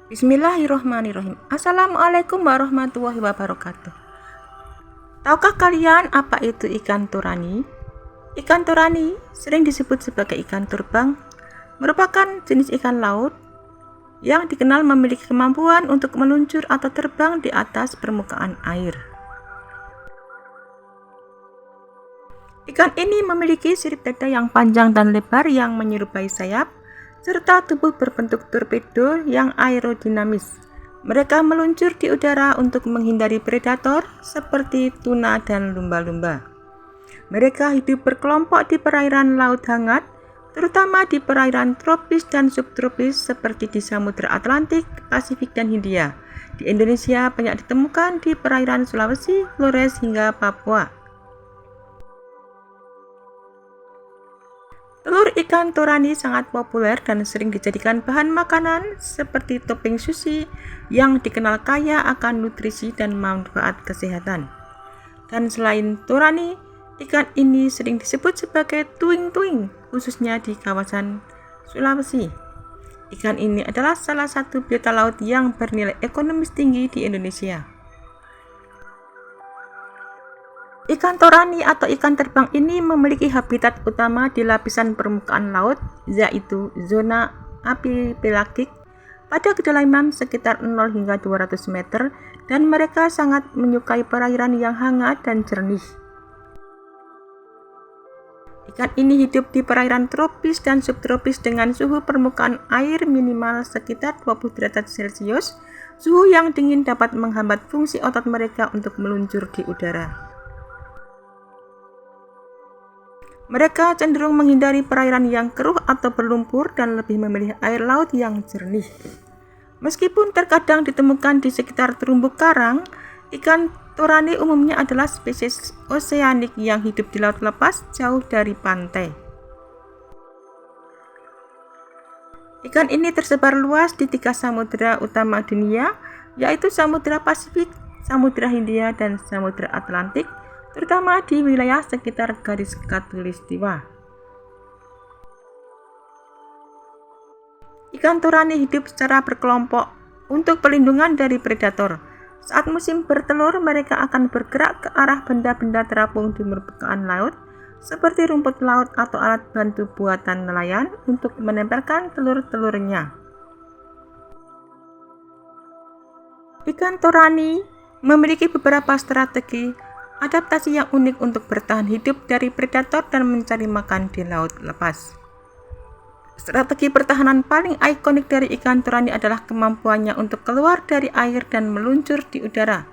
Bismillahirrohmanirrohim. Assalamualaikum warahmatullahi wabarakatuh. Tahukah kalian apa itu ikan turani? Ikan turani sering disebut sebagai ikan terbang, merupakan jenis ikan laut yang dikenal memiliki kemampuan untuk meluncur atau terbang di atas permukaan air. Ikan ini memiliki sirip dada yang panjang dan lebar yang menyerupai sayap, serta tubuh berbentuk torpedo yang aerodinamis. Mereka meluncur di udara untuk menghindari predator seperti tuna dan lumba-lumba. Mereka hidup berkelompok di perairan laut hangat, terutama di perairan tropis dan subtropis seperti di Samudra Atlantik, Pasifik, dan Hindia. Di Indonesia banyak ditemukan di perairan Sulawesi, Flores, hingga Papua. Telur ikan turani sangat populer dan sering dijadikan bahan makanan seperti topping sushi yang dikenal kaya akan nutrisi dan manfaat kesehatan. Dan selain turani, ikan ini sering disebut sebagai tuing-tuing, khususnya di kawasan Sulawesi. Ikan ini adalah salah satu biota laut yang bernilai ekonomis tinggi di Indonesia. Ikan turani atau ikan terbang ini memiliki habitat utama di lapisan permukaan laut, yaitu zona apipelagik pada kedalaman sekitar 0 hingga 200 meter, dan mereka sangat menyukai perairan yang hangat dan jernih. Ikan ini hidup di perairan tropis dan subtropis dengan suhu permukaan air minimal sekitar 20 derajat Celcius. Suhu yang dingin dapat menghambat fungsi otot mereka untuk meluncur di udara. Mereka cenderung menghindari perairan yang keruh atau berlumpur dan lebih memilih air laut yang jernih. Meskipun terkadang ditemukan di sekitar terumbu karang, ikan turani umumnya adalah spesies oseanik yang hidup di laut lepas jauh dari pantai. Ikan ini tersebar luas di 3 samudera utama dunia, yaitu Samudra Pasifik, Samudra Hindia, dan Samudra Atlantik, terutama di wilayah sekitar garis khatulistiwa. Ikan turani hidup secara berkelompok untuk perlindungan dari predator. Saat musim bertelur, mereka akan bergerak ke arah benda-benda terapung di permukaan laut, seperti rumput laut atau alat bantu buatan nelayan untuk menempelkan telur-telurnya. Ikan turani memiliki beberapa strategi adaptasi yang unik untuk bertahan hidup dari predator dan mencari makan di laut lepas. Strategi pertahanan paling ikonik dari ikan turani adalah kemampuannya untuk keluar dari air dan meluncur di udara.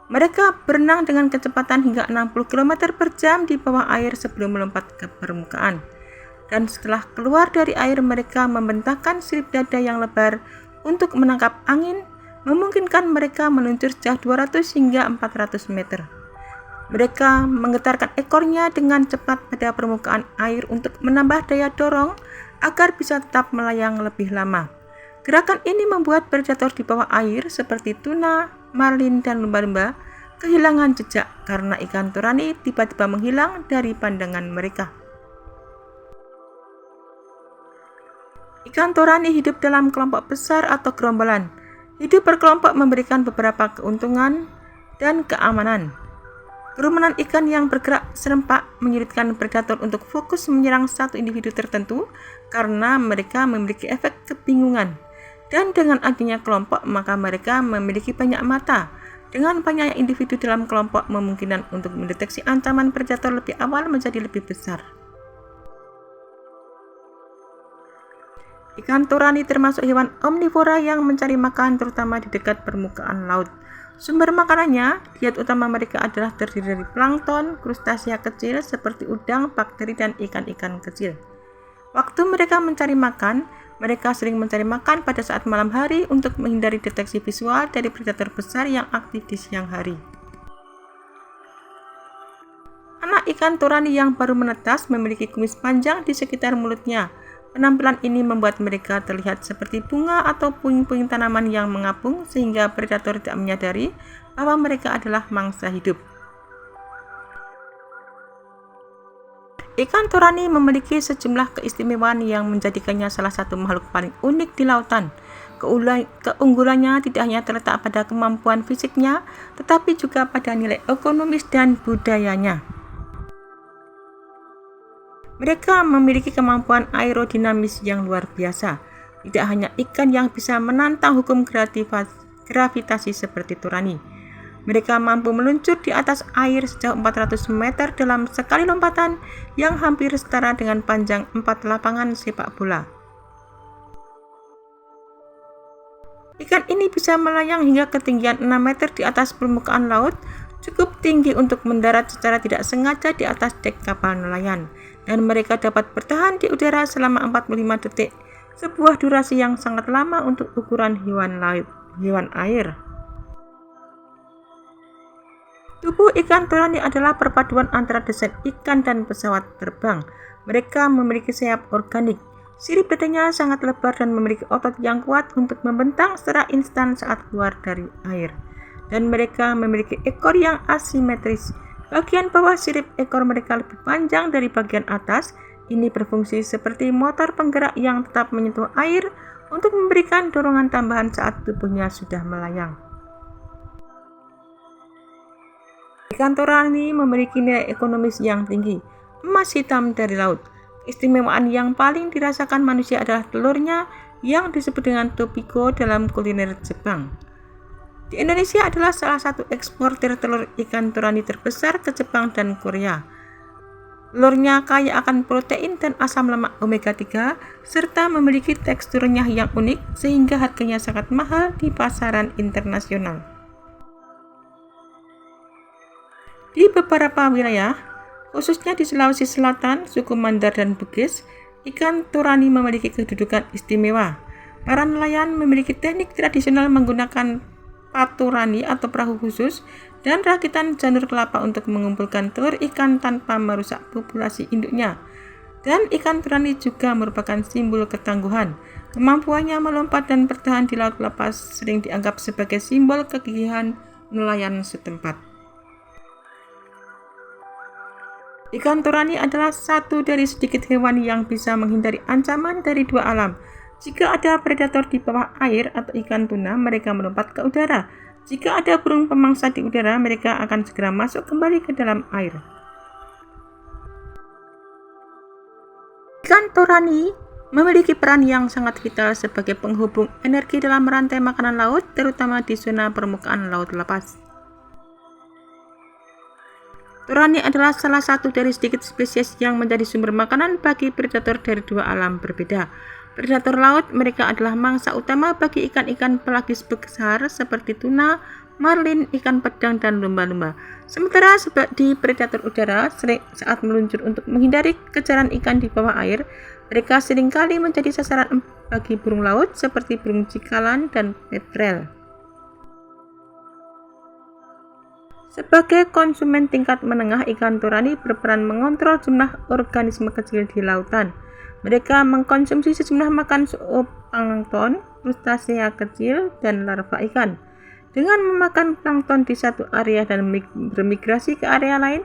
Mereka berenang dengan kecepatan hingga 60 km per jam di bawah air sebelum melompat ke permukaan. Dan setelah keluar dari air, mereka membentangkan sirip dada yang lebar untuk menangkap angin, memungkinkan mereka meluncur sejauh 200 hingga 400 meter. Mereka menggetarkan ekornya dengan cepat pada permukaan air untuk menambah daya dorong agar bisa tetap melayang lebih lama. Gerakan ini membuat predator di bawah air seperti tuna, marlin, dan lumba-lumba kehilangan jejak karena ikan turani tiba-tiba menghilang dari pandangan mereka. Ikan turani hidup dalam kelompok besar atau gerombolan. Hidup berkelompok memberikan beberapa keuntungan dan keamanan. Kerumunan ikan yang bergerak serempak menyulitkan predator untuk fokus menyerang satu individu tertentu karena mereka memiliki efek kebingungan. Dan dengan adanya kelompok, maka mereka memiliki banyak mata. Dengan banyaknya individu dalam kelompok, memungkinkan untuk mendeteksi ancaman predator lebih awal menjadi lebih besar. Ikan turani termasuk hewan omnivora yang mencari makan terutama di dekat permukaan laut. Sumber makanannya, diet utama mereka adalah terdiri dari plankton, krustasea kecil seperti udang, bakteri, dan ikan-ikan kecil. Waktu mereka mencari makan, mereka sering mencari makan pada saat malam hari untuk menghindari deteksi visual dari predator besar yang aktif di siang hari. Anak ikan turani yang baru menetas memiliki kumis panjang di sekitar mulutnya. Penampilan ini membuat mereka terlihat seperti bunga atau puing-puing tanaman yang mengapung sehingga predator tidak menyadari bahwa mereka adalah mangsa hidup. Ikan turani memiliki sejumlah keistimewaan yang menjadikannya salah satu makhluk paling unik di lautan. Keunggulannya tidak hanya terletak pada kemampuan fisiknya, tetapi juga pada nilai ekonomis dan budayanya. Mereka memiliki kemampuan aerodinamis yang luar biasa. Tidak hanya ikan yang bisa menantang hukum gravitasi seperti turani. Mereka mampu meluncur di atas air sejauh 400 meter dalam sekali lompatan yang hampir setara dengan panjang 4 lapangan sepak bola. Ikan ini bisa melayang hingga ketinggian 6 meter di atas permukaan laut, cukup tinggi untuk mendarat secara tidak sengaja di atas dek kapal nelayan, dan mereka dapat bertahan di udara selama 45 detik, sebuah durasi yang sangat lama untuk ukuran hewan air. Tubuh ikan turani adalah perpaduan antara desain ikan dan pesawat terbang. Mereka memiliki sayap organik. Sirip dadanya sangat lebar dan memiliki otot yang kuat untuk membentang secara instan saat keluar dari air. Dan mereka memiliki ekor yang asimetris. Bagian bawah sirip ekor mereka lebih panjang dari bagian atas. Ini berfungsi seperti motor penggerak yang tetap menyentuh air untuk memberikan dorongan tambahan saat tubuhnya sudah melayang. Ikan turani memiliki nilai ekonomis yang tinggi. Emas hitam dari laut. Keistimewaan yang paling dirasakan manusia adalah telurnya yang disebut dengan topiko dalam kuliner Jepang. Di Indonesia adalah salah satu eksportir telur ikan turani terbesar ke Jepang dan Korea. Telurnya kaya akan protein dan asam lemak omega 3 serta memiliki teksturnya yang unik sehingga harganya sangat mahal di pasaran internasional. Di beberapa wilayah, khususnya di Sulawesi Selatan, suku Mandar dan Bugis, ikan turani memiliki kedudukan istimewa. Para nelayan memiliki teknik tradisional menggunakan paturani atau perahu khusus dan rakitan janur kelapa untuk mengumpulkan telur ikan tanpa merusak populasi induknya. Dan ikan turani juga merupakan simbol ketangguhan. Kemampuannya melompat dan bertahan di laut lepas sering dianggap sebagai simbol kegigihan nelayan setempat. Ikan turani adalah satu dari sedikit hewan yang bisa menghindari ancaman dari dua alam. Jika ada predator di bawah air atau ikan tuna, mereka melompat ke udara. Jika ada burung pemangsa di udara, mereka akan segera masuk kembali ke dalam air. Ikan turani memiliki peran yang sangat vital sebagai penghubung energi dalam rantai makanan laut, terutama di zona permukaan laut lepas. Turani adalah salah satu dari sedikit spesies yang menjadi sumber makanan bagi predator dari dua alam berbeda. Predator laut, mereka adalah mangsa utama bagi ikan-ikan pelagis besar seperti tuna, marlin, ikan pedang, dan lumba-lumba. Sementara di predator udara, saat meluncur untuk menghindari kejaran ikan di bawah air, mereka seringkali menjadi sasaran bagi burung laut seperti burung cikalan dan petrel. Sebagai konsumen tingkat menengah, ikan turani berperan mengontrol jumlah organisme kecil di lautan. Mereka mengkonsumsi sejumlah makan zooplankton, krustasea kecil, dan larva ikan. Dengan memakan plankton di satu area dan bermigrasi ke area lain,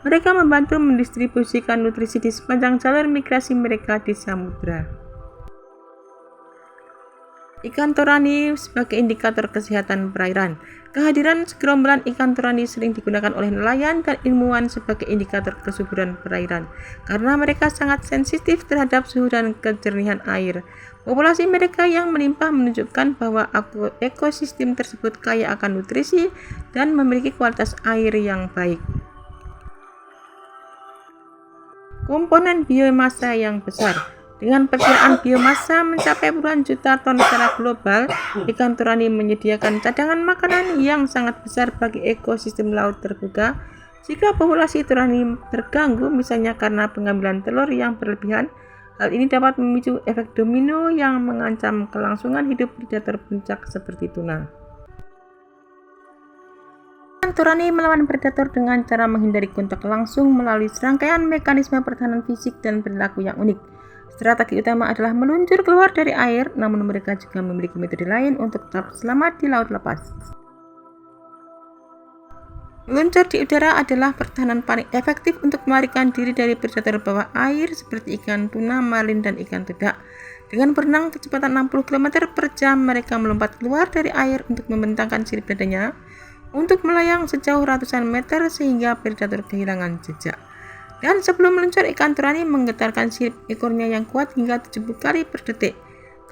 mereka membantu mendistribusikan nutrisi di sepanjang jalur migrasi mereka di samudra. Ikan turani sebagai indikator kesehatan perairan. Kehadiran segerombolan ikan turani sering digunakan oleh nelayan dan ilmuwan sebagai indikator kesuburan perairan karena mereka sangat sensitif terhadap suhu dan kejernihan air. Populasi mereka yang melimpah menunjukkan bahwa ekosistem tersebut kaya akan nutrisi dan memiliki kualitas air yang baik. Komponen biomasa yang besar. Dengan perkiraan biomasa mencapai puluhan juta ton secara global, ikan turani menyediakan cadangan makanan yang sangat besar bagi ekosistem laut terbuka. Jika populasi turani terganggu, misalnya karena pengambilan telur yang berlebihan, hal ini dapat memicu efek domino yang mengancam kelangsungan hidup predator puncak seperti tuna. Ikan turani melawan predator dengan cara menghindari kontak langsung melalui serangkaian mekanisme pertahanan fisik dan perilaku yang unik. Strategi utama adalah meluncur keluar dari air, namun mereka juga memiliki metode lain untuk tetap selamat di laut lepas. Meluncur di udara adalah pertahanan paling efektif untuk melarikan diri dari predator bawah air seperti ikan tuna, marlin, dan ikan todak. Dengan berenang kecepatan 60 km per jam, mereka melompat keluar dari air untuk membentangkan sirip dadanya untuk melayang sejauh ratusan meter sehingga predator kehilangan jejak. Dan sebelum meluncur, ikan turani menggetarkan sirip ekornya yang kuat hingga 70 kali per detik.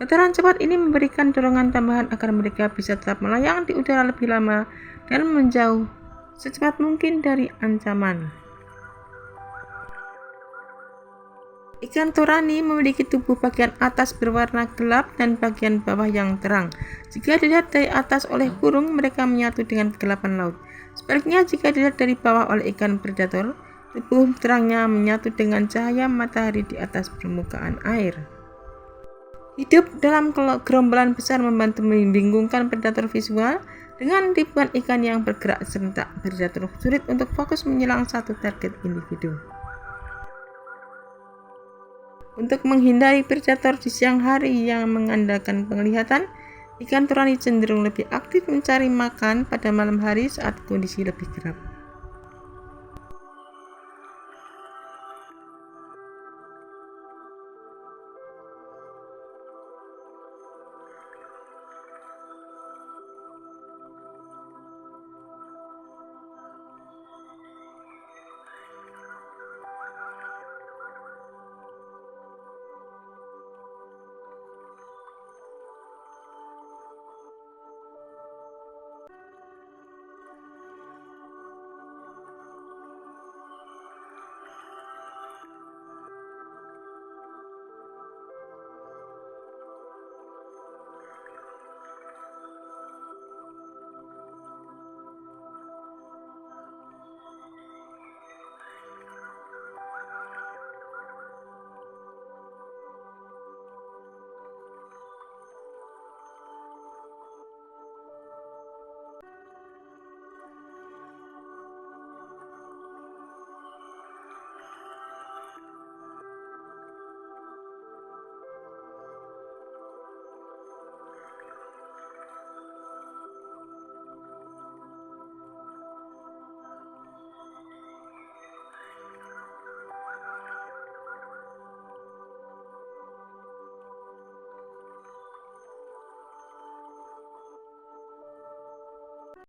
Getaran cepat ini memberikan dorongan tambahan agar mereka bisa tetap melayang di udara lebih lama dan menjauh secepat mungkin dari ancaman. Ikan turani memiliki tubuh bagian atas berwarna gelap dan bagian bawah yang terang. Jika dilihat dari atas oleh burung, mereka menyatu dengan kegelapan laut. Sebaliknya, jika dilihat dari bawah oleh ikan predator, tubuh terangnya menyatu dengan cahaya matahari di atas permukaan air. Hidup dalam gerombolan besar membantu membingungkan predator visual. Dengan ribuan ikan yang bergerak serentak, predator sulit untuk fokus menyelang satu target individu. Untuk menghindari predator di siang hari yang mengandalkan penglihatan, ikan turani cenderung lebih aktif mencari makan pada malam hari saat kondisi lebih gelap.